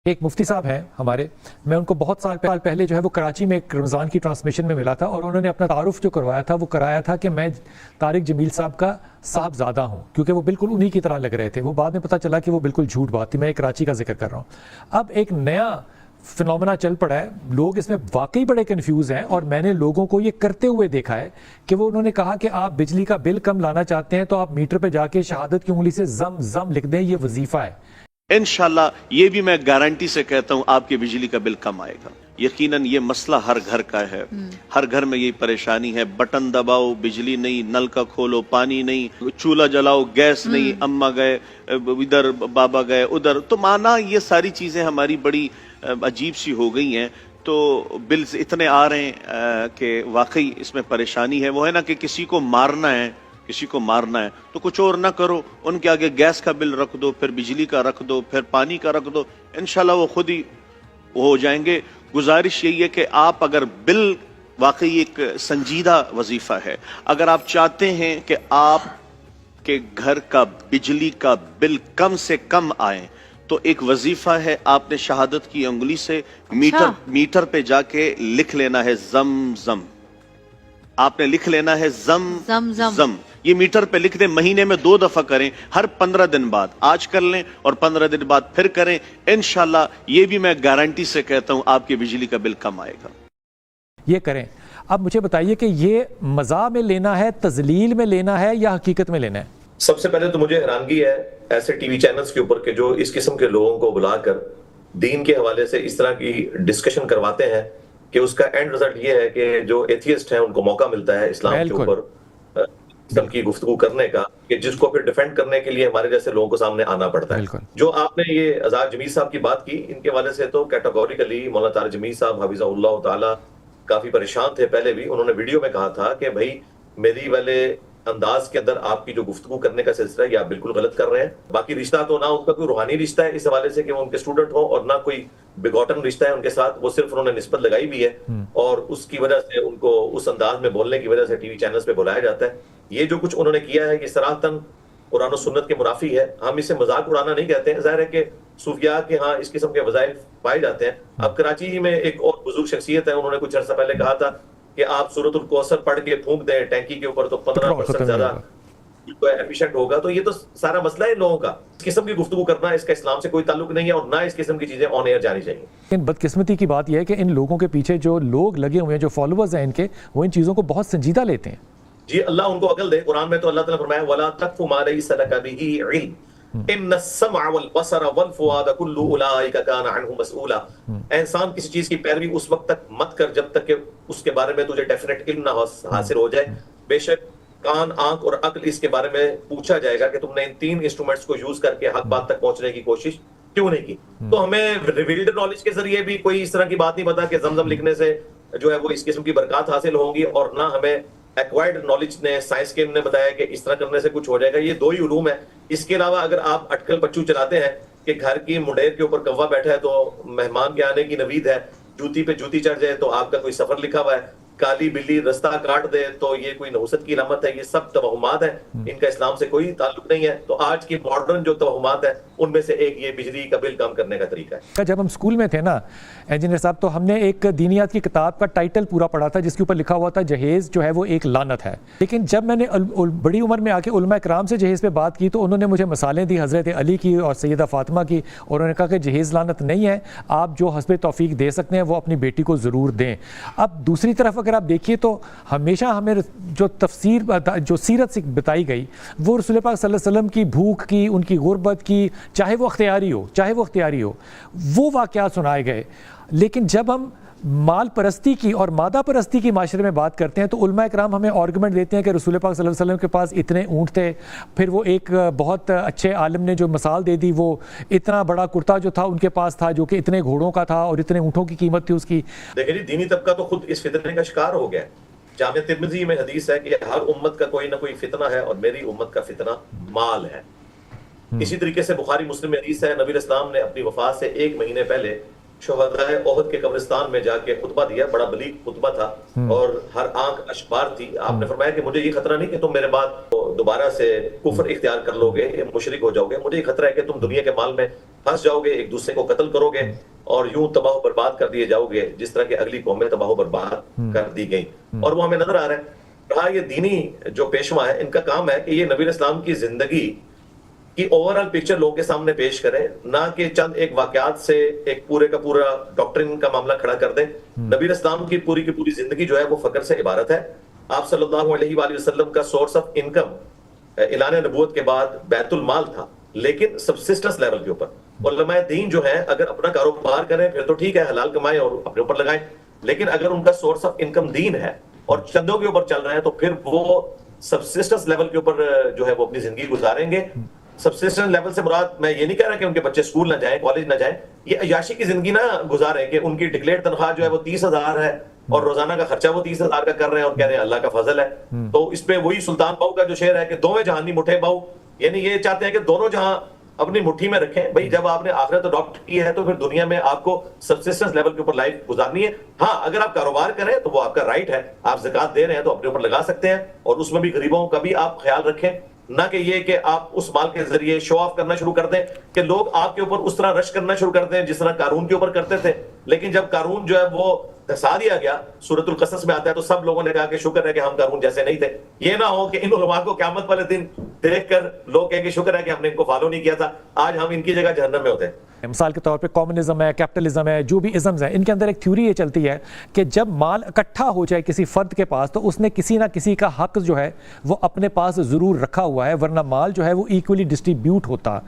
ایک مفتی صاحب ہیں ہمارے، میں ان کو بہت سال پہلے جو ہے وہ کراچی میں ایک رمضان کی ٹرانسمیشن میں ملا تھا، اور انہوں نے اپنا تعارف جو کروایا تھا وہ کرایا تھا کہ میں طارق جمیل صاحب کا صاحبزادہ ہوں، کیونکہ وہ بالکل انہی کی طرح لگ رہے تھے۔ وہ بعد میں پتہ چلا کہ وہ بالکل جھوٹ بات تھی، میں کراچی کا ذکر کر رہا ہوں۔ اب ایک نیا فنومنا چل پڑا ہے، لوگ اس میں واقعی بڑے کنفیوز ہیں، اور میں نے لوگوں کو یہ کرتے ہوئے دیکھا ہے کہ وہ انہوں نے کہا کہ آپ بجلی کا بل کم لانا چاہتے ہیں تو آپ میٹر پہ جا کے شہادت کی انگلی سے زم زم لکھ دیں، یہ وظیفہ ہے۔ انشاءاللہ یہ بھی میں گارنٹی سے کہتا ہوں آپ کے بجلی کا بل کم آئے گا۔ یقیناً یہ مسئلہ ہر گھر کا ہے، ہر گھر میں یہ پریشانی ہے، بٹن دباؤ بجلی نہیں، نل کا کھولو پانی نہیں، چولہا جلاؤ گیس نہیں، اماں گئے ادھر بابا گئے ادھر، تو مانا یہ ساری چیزیں ہماری بڑی عجیب سی ہو گئی ہیں۔ تو بلز اتنے آ رہے ہیں کہ واقعی اس میں پریشانی ہے۔ وہ ہے نا کہ کسی کو مارنا ہے، کسی کو مارنا ہے تو کچھ اور نہ کرو، ان کے آگے گیس کا بل رکھ دو، پھر بجلی کا رکھ دو، پھر پانی کا رکھ دو، انشاءاللہ وہ خود ہی ہو جائیں گے۔ گزارش یہی ہے کہ آپ اگر بل واقعی ایک سنجیدہ وظیفہ ہے، اگر آپ چاہتے ہیں کہ آپ کے گھر کا بجلی کا بل کم سے کم آئے تو ایک وظیفہ ہے، آپ نے شہادت کی انگلی سے میٹر پہ جا کے لکھ لینا ہے زم زم، آپ نے لکھ لینا ہے زم زم۔ یہ میٹر پہ لکھ دیں، مہینے میں 2 دفعہ کریں، ہر 15 دن بعد، آج کر لیں اور 15 دن بعد پھر کریں، انشاءاللہ یہ بھی میں گارنٹی سے کہتا ہوں آپ کے بجلی کا بل کم آئے گا۔ یہ کریں۔ اب مجھے بتائیے کہ یہ مزاح میں لینا ہے، تذلیل میں لینا ہے، یا حقیقت میں لینا ہے؟ سب سے پہلے تو مجھے حیرانگی ہے ایسے ٹی وی چینلز کے اوپر کہ جو اس قسم کے لوگوں کو بلا کر دین کے حوالے سے اس طرح کی ڈسکشن کرواتے ہیں کہ اس کا اینڈ رزلٹ یہ ہے کہ جو ایتھیسٹ ہیں ان کو موقع ملتا ہے اسلام کے اوپر اسلام کی گفتگو کرنے کا، کہ جس کو پھر ڈیفینڈ کرنے کے لیے ہمارے جیسے لوگوں کو سامنے آنا پڑتا ہے۔ جو آپ نے یہ آزاد جمیل صاحب کی بات کی، ان کے حوالے سے تو کیٹاگوریکلی مولانا طارق جمیل صاحب حفظہ اللہ تعالی کافی پریشان تھے۔ پہلے بھی انہوں نے ویڈیو میں کہا تھا کہ بھائی میری والے انداز کے اندر آپ کی جو گفتگو کرنے کا سلسلہ ہے یہ آپ بالکل غلط کر رہے ہیں۔ باقی رشتہ تو نہ ان کا کوئی روحانی رشتہ ہے اس حوالے سے کہ وہ ان کے اسٹوڈنٹ ہوں، اور نہ کوئی بگوٹن رشتہ ہے ان کے ساتھ، وہ صرف انہوں نے نسبت لگائی بھی ہے، اور اس کی وجہ سے ان کو اس انداز میں بولنے کی وجہ سے ٹی وی چینلز پہ بلایا جاتا ہے۔ یہ جو کچھ انہوں نے کیا ہے یہ صراحتاً قرآن و سنت کے منافی ہے۔ ہم اسے مذاق اڑانا نہیں کہتے ہیں، ظاہر ہے کہ صوفیاء کے ہاں اس قسم کے وظائف پائے جاتے ہیں۔ اب کراچی میں ایک اور بزرگ شخصیت ہے، انہوں نے کچھ عرصہ پہلے کہا تھا کہ آپ سورۃ الکوثر پڑھ کے پھونک دیں ٹینکی کے اوپر تو 15% زیادہ ایفیشنٹ ہوگا۔ تو یہ تو سارا مسئلہ ہے لوگوں کا۔ اس قسم کی گفتگو کرنا اس کا اسلام سے کوئی تعلق نہیں ہے، اور نہ اس قسم کی چیزیں آن ایئر جانی چاہیے۔ لیکن بدقسمتی کی بات یہ ہے کہ ان لوگوں کے پیچھے جو لوگ لگے ہوئے ہیں، جو فالوورز ہیں ان کے، وہ ان چیزوں کو بہت سنجیدہ لیتے ہیں۔ جی اللہ ان کو عقل دے۔ قرآن میں تو اللہ تعالیٰ فرمایا وَلَا تَقْفُ مَا لَيْسَ لَكَ بِهِ عِلْمٌ إِنَّ السَّمْعَ وَالْبَصَرَ وَالْفُؤَادَ كُلُّ أُولَٰئِكَ كَانَ عَنْهُ مَسْئُولًا۔ اے انسان کسی چیز کی پیروی اس وقت تک مت کر جب تک کہ اس کے بارے میں تجھے ڈیفینیٹ علم نہ حاصل ہو جائے۔ بے شک کان، آنکھ اور عقل اس کے بارے میں پوچھا جائے گا کہ تم نے ان 3 انسٹرومنٹس کو یوز کر کے حق بات تک پہنچنے کی کوشش کیوں نہیں کی۔ تو ہمیں ریویلڈ نالج کے ذریعے بھی کوئی اس طرح کی بات نہیں پتا کہ زمزم لکھنے سے جو ہے وہ اس قسم کی برکات حاصل ہوں گی، اور نہ ہمیں ایکوائرڈ نالج نے، سائنس کے نے بتایا کہ اس طرح کرنے سے کچھ ہو جائے گا۔ یہ 2 ہی علوم ہے۔ اس کے علاوہ اگر آپ اٹکل بچو چلاتے ہیں کہ گھر کی منڈیر کے اوپر کوا بیٹھا ہے تو مہمان کے آنے کی نوید ہے، جوتی پہ جوتی چڑھ جائے تو آپ کا کوئی سفر لکھا ہوا ہے، کالی بلی رستہ کاٹ دے تو یہ کوئی نحوست کی علامت ہے، یہ سب توہمات ہیں، ان کا اسلام سے کوئی تعلق نہیں ہے۔ تو آج کی ماڈرن جو توہمات ہیں ان میں سے ایک یہ بجلی کا بل کم کرنے کا طریقہ ہے۔ جب ہم اسکول میں تھے نا انجینئر صاحب، تو ہم نے ایک دینیات کی کتاب کا ٹائٹل پورا پڑھا تھا جس کے اوپر لکھا ہوا تھا جہیز جو ہے وہ ایک لعنت ہے۔ لیکن جب میں نے بڑی عمر میں آ کے علماء کرام سے جہیز پہ بات کی تو انہوں نے مجھے مثالیں دی حضرت علی کی اور سیدہ فاطمہ کی، اور انہوں نے کہا کہ جہیز لعنت نہیں ہے، آپ جو حسب توفیق دے سکتے ہیں وہ اپنی بیٹی کو ضرور دیں۔ اب دوسری طرف اگر آپ دیکھیے تو ہمیشہ ہمیں جو تفسیر جو سیرت سے بتائی گئی وہ رسول پاک صلی اللہ علیہ وسلم کی بھوک کی، ان کی غربت کی، چاہے وہ اختیاری ہو، وہ واقعات سنائے گئے۔ لیکن جب ہم مال پرستی کی اور مادہ پرستی کی معاشرے میں بات کرتے ہیں تو علماء کرام ہمیں آرگومنٹ دیتے ہیں کہ رسول پاک صلی اللہ علیہ وسلم کے پاس اتنے اونٹ تھے، پھر وہ ایک بہت اچھے عالم نے جو مثال دے دی، وہ اتنا بڑا کرتا جو تھا ان کے پاس تھا جو کہ اتنے گھوڑوں کا تھا اور اتنے اونٹوں کی قیمت تھی اس کی۔ دیکھیں جی، دینی طبقہ تو خود اس فتنے کا شکار ہو گیا ہے۔ جامع ترمذی میں حدیث ہے کہ ہر امت کا کوئی نہ کوئی فتنہ ہے، اور میری امت کا فتنہ مال ہے۔ اسی طریقے سے بخاری مسلم میں حدیث ہے، نبی اسلام نے اپنی وفات سے 1 مہینے پہلے شہدائے احد کے قبرستان میں جا کے خطبہ دیا، بڑا بلیغ خطبہ تھا اور ہر آنکھ اشبار تھی۔ آپ نے فرمایا کہ مجھے یہ خطرہ نہیں کہ تم میرے بعد دوبارہ سے کفر اختیار کر لو گے، مشرک ہو جاؤ گے، مجھے یہ خطرہ ہے کہ تم دنیا کے مال میں پھنس جاؤ گے, ایک دوسرے کو قتل کرو گے اور یوں تباہ و برباد کر دیے جاؤ گے جس طرح کہ اگلی قومیں تباہ و برباد کر دی گئی. اور وہ ہمیں نظر آ رہا ہے. رہا یہ دینی جو پیشوا ہے, ان کا کام ہے کہ یہ نبی اسلام کی زندگی کی اوورآل پکچر لوگوں کے سامنے پیش کریں, نہ کہ چند ایک واقعات سے ایک پورے کا پورا ڈاکٹرن کا معاملہ کھڑا کر دیں. نبی اسلام کی پوری زندگی جو ہے وہ فقر سے عبارت ہے. آپ صلی اللہ علیہ وآلہ وسلم کا سورس آف انکم اعلان نبوت کے بعد بیت المال تھا, لیکن سبسسٹنس لیول کے اوپر. علماء دین جو ہیں اگر اپنا کاروبار کریں پھر تو ٹھیک ہے, حلال کمائیں اور اپنے اوپر لگائیں, لیکن اگر ان کا سورس آف انکم دین ہے اور چندوں کے اوپر چل رہے ہیں تو پھر وہ سبسسٹنس لیول کے اوپر جو ہے وہ اپنی زندگی گزاریں گے. سبسسٹنس لیول سے مراد میں یہ نہیں کہہ رہا کہ ان کے بچے اسکول نہ جائیں, کالج نہ جائیں, یہ عیاشی کی زندگی نہ گزاریں کہ ان کی ڈکلیئر تنخواہ جو ہے وہ 30,000 ہے اور روزانہ کا خرچہ وہ 30,000 کا کر رہے ہیں اور کہہ رہے ہیں اللہ کا فضل ہے. تو اس پہ وہی سلطان باؤ کا جو شعر ہے کہ دوویں جہانی مٹھے باؤ, یعنی یہ چاہتے ہیں کہ دونوں جہاں اپنی مٹھی میں رکھیں. بھئی جب آپ نے آخرت اڈاپٹ کی ہے تو پھر دنیا میں آپ کو سبسسٹنس لیول کے اوپر لائف گزارنی ہے. ہاں اگر آپ کاروبار کریں تو وہ آپ کا رائٹ ہے, آپ زکوٰۃ دے رہے ہیں تو اپنے اوپر لگا سکتے ہیں, اور اس میں بھی غریبوں کا بھی آپ خیال رکھیں, نہ کہ یہ کہ آپ اس مال کے ذریعے شو آف کرنا شروع کر دیں کہ لوگ آپ کے اوپر اس طرح رش کرنا شروع کر دیں جس طرح قارون کے اوپر کرتے تھے. لیکن جب قارون جو ہے وہ دھسا دیا گیا, سورۃ القصص میں آتا ہے, تو سب لوگوں نے کہا کہ شکر ہے کہ ہم قارون جیسے نہیں تھے. یہ نہ ہو کہ ان علماء کو قیامت والے دن دیکھ کر لوگ کہیں کہ شکر ہے کہ ہم نے ان کو فالو نہیں کیا تھا, آج ہم ان کی جگہ جہنم میں ہوتے ہیں. مثال کے طور پہ کمیونزم ہے, کیپٹلزم ہے, جو بھی ازمز ہیں, ان کے اندر ایک تھیوری یہ چلتی ہے کہ جب مال اکٹھا ہو جائے کسی فرد کے پاس تو اس نے کسی نہ کسی کا حق جو ہے وہ اپنے پاس ضرور رکھا ہوا ہے, ورنہ مال جو ہے وہ ایکولی ڈسٹریبیوٹ ہوتا.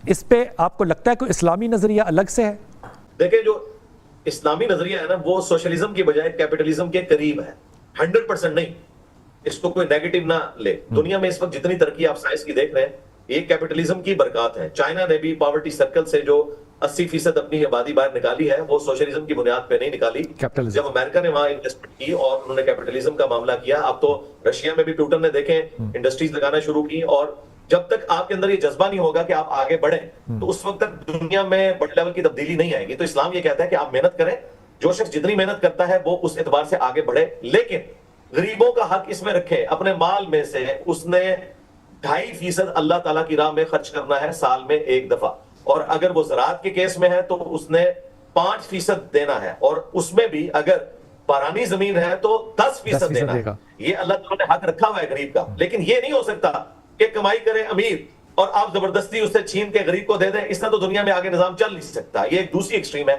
اس پہ آپ کو لگتا ہے کوئی اسلامی نظریہ الگ سے ہے؟ دیکھیں جو اسلامی نظریہ ہے نا وہ سوشلزم کی بجائے کیپٹلزم کے قریب ہے, 100% نہیں, اس کو کوئی نیگیٹو نہ لے. دنیا میں اس وقت جتنی ترقی آپ سائنس کی دیکھ رہے ہیں یہ کیپٹلزم کی برکات ہے. چائنا نے بھی پاورٹی سرکل سے جو 80% اپنی آبادی باہر نکالی ہے وہ سوشلزم کی بنیاد پہ نہیں نکالی. جب امریکہ نے وہاں انویسٹمنٹ کی اور انہوں نے کیپٹلزم کا معاملہ کیا, اب تو رشیا میں بھی پیوٹن نے دیکھیں انڈسٹریز لگانا شروع کی, اور جب تک آپ کے اندر یہ جذبہ نہیں ہوگا کہ آپ آگے بڑھیں تو اس وقت تک دنیا میں بڑے لیول کی تبدیلی نہیں آئے گی. تو اسلام یہ کہتا ہے کہ آپ محنت کریں, جو شخص جتنی محنت کرتا ہے وہ اس اعتبار سے آگے بڑھے, لیکن غریبوں کا حق اس میں رکھے. اپنے مال میں سے اس نے 2.5% اللہ تعالیٰ کی راہ میں خرچ کرنا ہے سال میں ایک دفعہ, اور اگر وہ زراعت کے کیس میں ہے تو اس نے 5% دینا ہے, اور اس میں بھی اگر بارانی زمین ہے تو 10% دینا ہے. یہ اللہ تعالیٰ نے حق رکھا ہوا ہے غریب کا. لیکن یہ نہیں ہو سکتا کہ کمائی کرے امیر اور آپ زبردستی اسے چھین کے غریب کو دے دیں. اس طرح تو دنیا میں آگے نظام چل نہیں سکتا. یہ ایک دوسری ایکسٹریم ہے.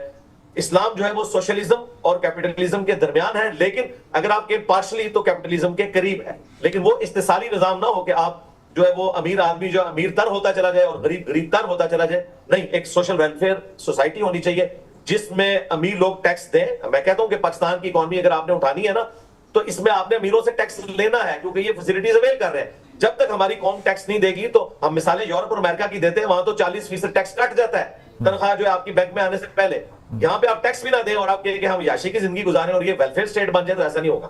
اسلام جو ہے وہ سوشلزم اور کیپٹلزم کے درمیان ہے, لیکن اگر آپ کے پارشلی تو کیپٹلزم کے قریب ہے, لیکن وہ استثالی نظام نہ ہو کہ آپ جو ہے وہ امیر آدمی جو امیر تر ہوتا چلا جائے اور غریب غریب تر ہوتا چلا جائے. نہیں, ایک سوشل ویلفیئر سوسائٹی ہونی چاہیے جس میں امیر لوگ ٹیکس دیں. میں کہتا ہوں کہ پاکستان کی اکانومی اگر آپ نے اٹھانی ہے نا تو اس میں آپ نے امیروں سے ٹیکس لینا ہے, کیونکہ یہ فیسلٹیز اویل کر رہے ہیں. جب تک ہماری قوم ٹیکس نہیں دے گی تو ہم مثالیں یورپ اور امریکہ کی دیتے ہیں, وہاں تو 40% ٹیکس کٹ جاتا ہے تنخواہ جو ہے آپ کی بینک میں آنے سے پہلے. یہاں پہ آپ ٹیکس بھی نہ دیں اور آپ کہیں کہ ہم یاشی کی زندگی گزاریں اور یہ ویلفیئر اسٹیٹ بن جائے, تو ایسا نہیں ہوگا.